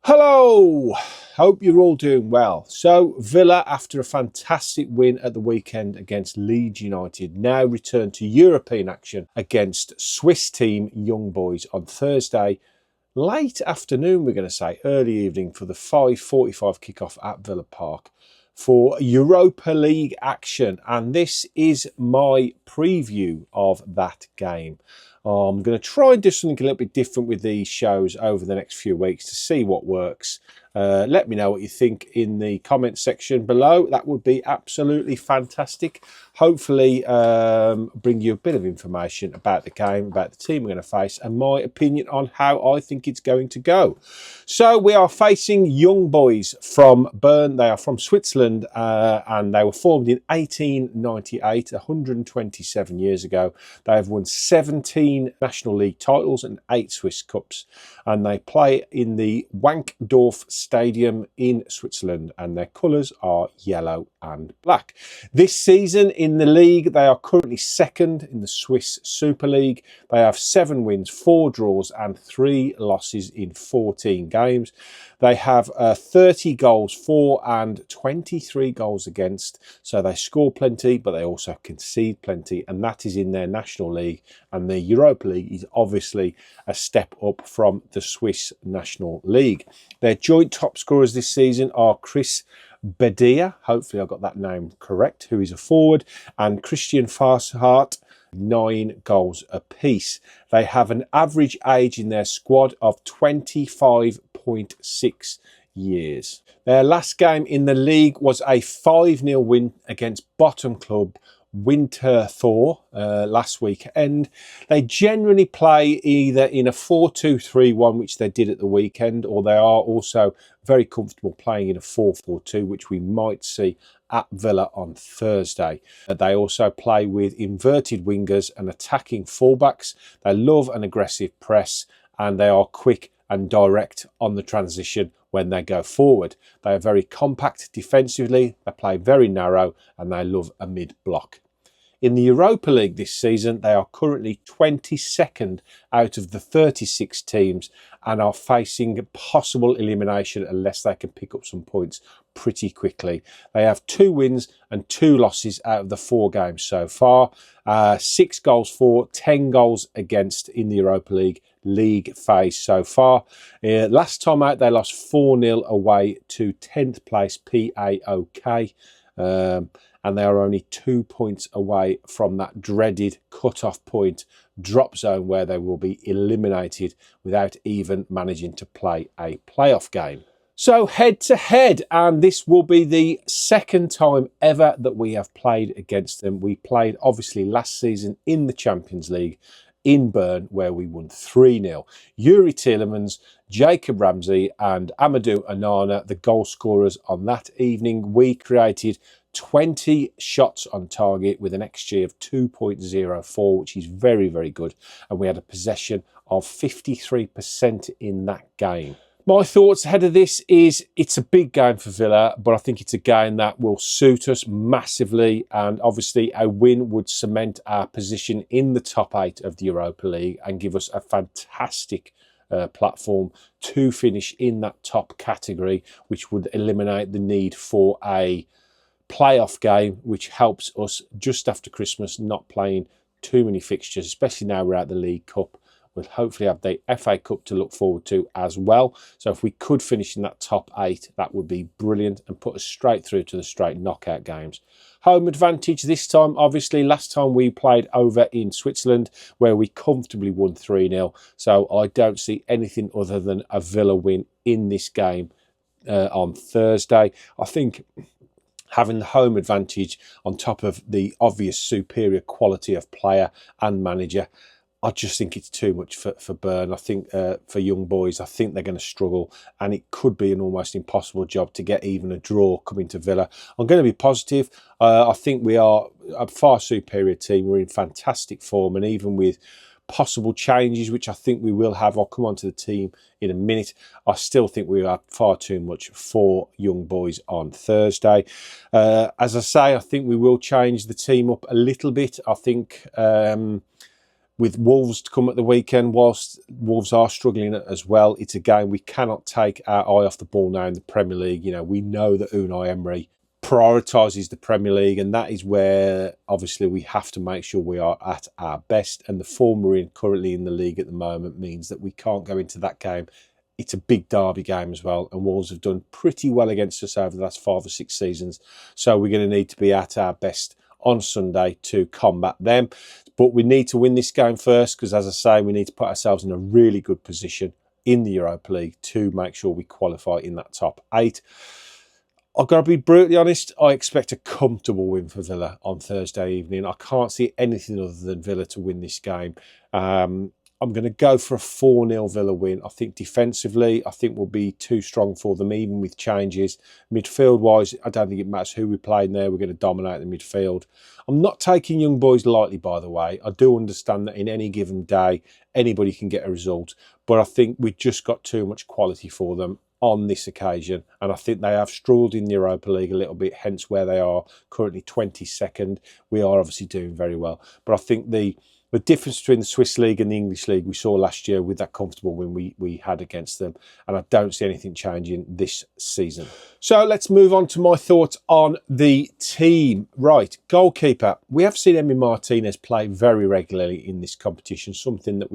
Hello, hope you're all doing well. So Villa, after a fantastic win at the weekend against Leeds United, now return to European action against Swiss team Young Boys on Thursday, late afternoon, we're going to say, early evening for the 5:45 kickoff at Villa Park for Europa League action. And this is my preview of that game. I'm going to try and do something a little bit different with these shows over the next few weeks to see what works. Let me know what you think in the comments section below. That would be absolutely fantastic. Hopefully bring you a bit of information about the game, about the team we're going to face, and my opinion on how I think it's going to go. So we are facing Young Boys from Bern. They are from Switzerland and they were formed in 1898, 127 years ago. They have won 17 National League titles and 8 Swiss Cups, and they play in the Wankdorf Stadium in Switzerland, and their colours are yellow and black. This season in the league, they are currently second in the Swiss Super League. They have 7 wins, 4 draws and 3 losses in 14 games. They have 30 goals for and 23 goals against, so they score plenty, but they also concede plenty, and that is in their National League. And the Europa League is obviously a step up from the Swiss National League. Their joint top scorers this season are Chris Bedia, hopefully I got that name correct, who is a forward, and Christian Farshart, 9 goals apiece. They have an average age in their squad of 25.6 years. Their last game in the league was a 5-0 win against bottom club Winterthur last weekend. They generally play either in a 4-2-3-1, which they did at the weekend, or they are also very comfortable playing in a 4-4-2, which we might see at Villa on Thursday. They also play with inverted wingers and attacking fullbacks. They love an aggressive press, and they are quick and direct on the transition when they go forward. They are very compact defensively, they play very narrow, and they love a mid-block. In the Europa League this season, they are currently 22nd out of the 36 teams and are facing possible elimination unless they can pick up some points pretty quickly. They have 2 wins and 2 losses out of the 4 games so far. 6 goals for, 10 goals against in the Europa League phase so far. Last time out, they lost 4-0 away to 10th place PAOK. And they are only 2 points away from that dreaded cut-off point drop zone where they will be eliminated without even managing to play a playoff game. So head to head, and this will be the second time ever that we have played against them. We played obviously last season in the Champions League in Bern, where we won 3-0. Yuri Tielemans, Jacob Ramsey and Amadou Onana, the goal scorers on that evening. We created 20 shots on target with an XG of 2.04, which is very, very good. And we had a possession of 53% in that game. My thoughts ahead of this is it's a big game for Villa, but I think it's a game that will suit us massively. And obviously a win would cement our position in the top 8 of the Europa League and give us a fantastic platform to finish in that top category, which would eliminate the need for a playoff game, which helps us just after Christmas not playing too many fixtures, especially now we're at the League Cup. We'll hopefully have the FA Cup to look forward to as well. So if we could finish in that top 8, that would be brilliant and put us straight through to the straight knockout games. Home advantage this time, obviously. Last time we played over in Switzerland, where we comfortably won 3-0. So I don't see anything other than a Villa win in this game on Thursday. I think having the home advantage on top of the obvious superior quality of player and manager, I just think it's too much for Bern. I think for Young Boys, I think they're going to struggle, and it could be an almost impossible job to get even a draw coming to Villa. I'm going to be positive. I think we are a far superior team. We're in fantastic form, and even with possible changes, which I think we will have, I'll come on to the team in a minute, I still think we are far too much for Young Boys on Thursday. As I say, I think we will change the team up a little bit. I think with Wolves to come at the weekend. Whilst Wolves are struggling as well, it's a game we cannot take our eye off the ball now in the Premier League. You know, we know that Unai Emery prioritises the Premier League, and that is where obviously we have to make sure we are at our best. And the form we're in currently in the league at the moment means that we can't go into that game. It's a big derby game as well, and Wolves have done pretty well against us over the last 5 or 6 seasons. So we're going to need to be at our best on Sunday to combat them. But we need to win this game first, because as I say, we need to put ourselves in a really good position in the Europa League to make sure we qualify in that top 8. I've got to be brutally honest, I expect a comfortable win for Villa on Thursday evening. I can't see anything other than Villa to win this game. I'm going to go for a 4-0 Villa win. I think defensively, I think we'll be too strong for them, even with changes. Midfield-wise, I don't think it matters who we play in there. We're going to dominate the midfield. I'm not taking young boys lightly, by the way. I do understand that in any given day, anybody can get a result. But I think we've just got too much quality for them on this occasion. And I think they have struggled in the Europa League a little bit, hence where they are currently 22nd. We are obviously doing very well. But I think the difference between the Swiss League and the English League we saw last year with that comfortable win we had against them. And I don't see anything changing this season. So let's move on to my thoughts on the team. Right, goalkeeper. We have seen Emi Martinez play very regularly in this competition, something that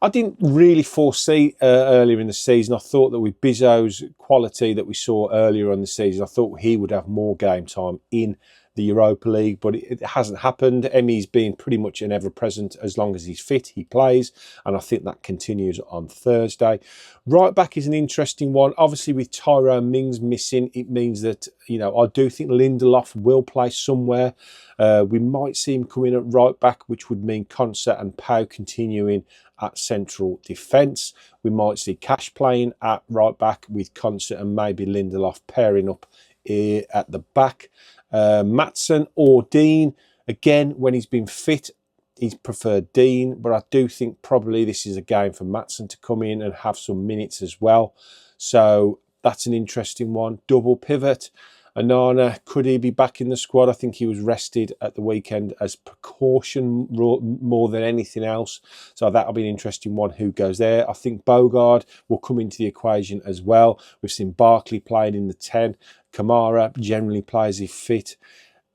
I didn't really foresee earlier in the season. I thought that with Bizot's quality that we saw earlier in the season, I thought he would have more game time in the Europa League, but it hasn't happened. Emi's been pretty much an ever-present. As long as he's fit, he plays, and I think that continues on Thursday. Right back is an interesting one. Obviously, with Tyrone Mings missing, it means that, you know, I do think Lindelof will play somewhere. We might see him come in at right back, which would mean Conceded and PAOK continuing at central defence. We might see Cash playing at right back with Conceded and maybe Lindelof pairing up at the back. Maatsen or Dean, again, when he's been fit, he's preferred Dean, but I do think probably this is a game for Maatsen to come in and have some minutes as well. So that's an interesting one. Double pivot. Anana, could he be back in the squad? I think he was rested at the weekend as precaution more than anything else. So that'll be an interesting one, who goes there. I think Bogard will come into the equation as well. We've seen Barkley playing in the 10. Kamara generally plays if fit.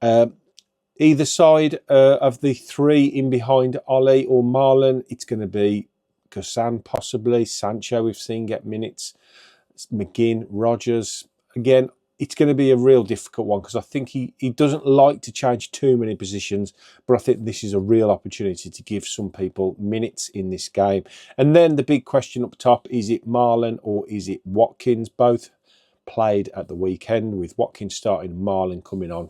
Either side of the 3 in behind Ollie or Marlon, it's going to be Gussan possibly. Sancho we've seen get minutes. McGinn, Rogers. Again, it's going to be a real difficult one, because I think he doesn't like to change too many positions, but I think this is a real opportunity to give some people minutes in this game. And then the big question up top, is it Marlon or is it Watkins? Both played at the weekend, with Watkins starting and Marlon coming on.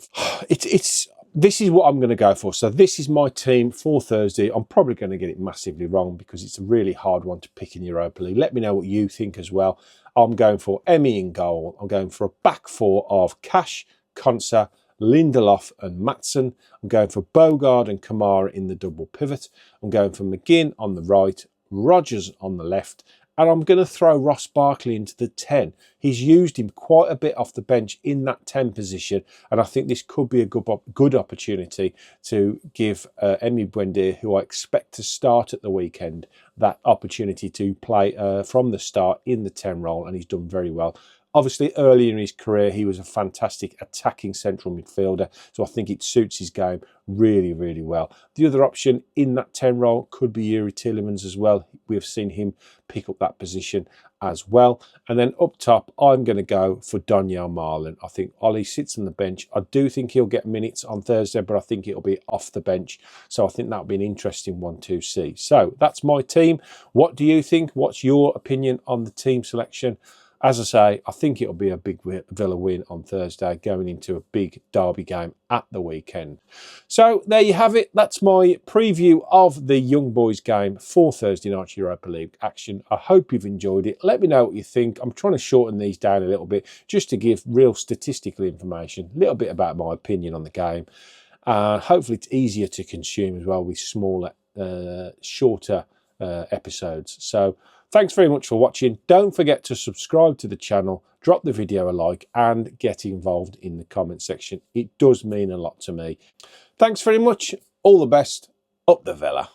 This is what I'm going to go for. So this is my team for Thursday. I'm probably going to get it massively wrong, because it's a really hard one to pick in Europa League. Let me know what you think as well. I'm going for Emi in goal. I'm going for a back 4 of Cash, Konsa, Lindelof and Maatsen. I'm going for Bogard and Kamara in the double pivot. I'm going for McGinn on the right, Rogers on the left, and I'm going to throw Ross Barkley into the 10. He's used him quite a bit off the bench in that 10 position, and I think this could be a good opportunity to give Emi Buendia, who I expect to start at the weekend, that opportunity to play from the start in the 10 role, and he's done very well. Obviously, early in his career, he was a fantastic attacking central midfielder, so I think it suits his game really, really well. The other option in that 10 role could be Yuri Tielemans as well. We've seen him pick up that position as well. And then up top, I'm going to go for Daniel Marlon. I think Ollie sits on the bench. I do think he'll get minutes on Thursday, but I think it'll be off the bench. So I think that'll be an interesting one to see. So that's my team. What do you think? What's your opinion on the team selection? As I say, I think it'll be a big Villa win on Thursday, going into a big derby game at the weekend. So there you have it. That's my preview of the Young Boys game for Thursday night Europa League action. I hope you've enjoyed it. Let me know what you think. I'm trying to shorten these down a little bit just to give real statistical information, a little bit about my opinion on the game. Hopefully it's easier to consume as well with smaller, shorter episodes. So thanks very much for watching. Don't forget to subscribe to the channel, drop the video a like, and get involved in the comment section. It does mean a lot to me. Thanks very much. All the best. Up the Villa.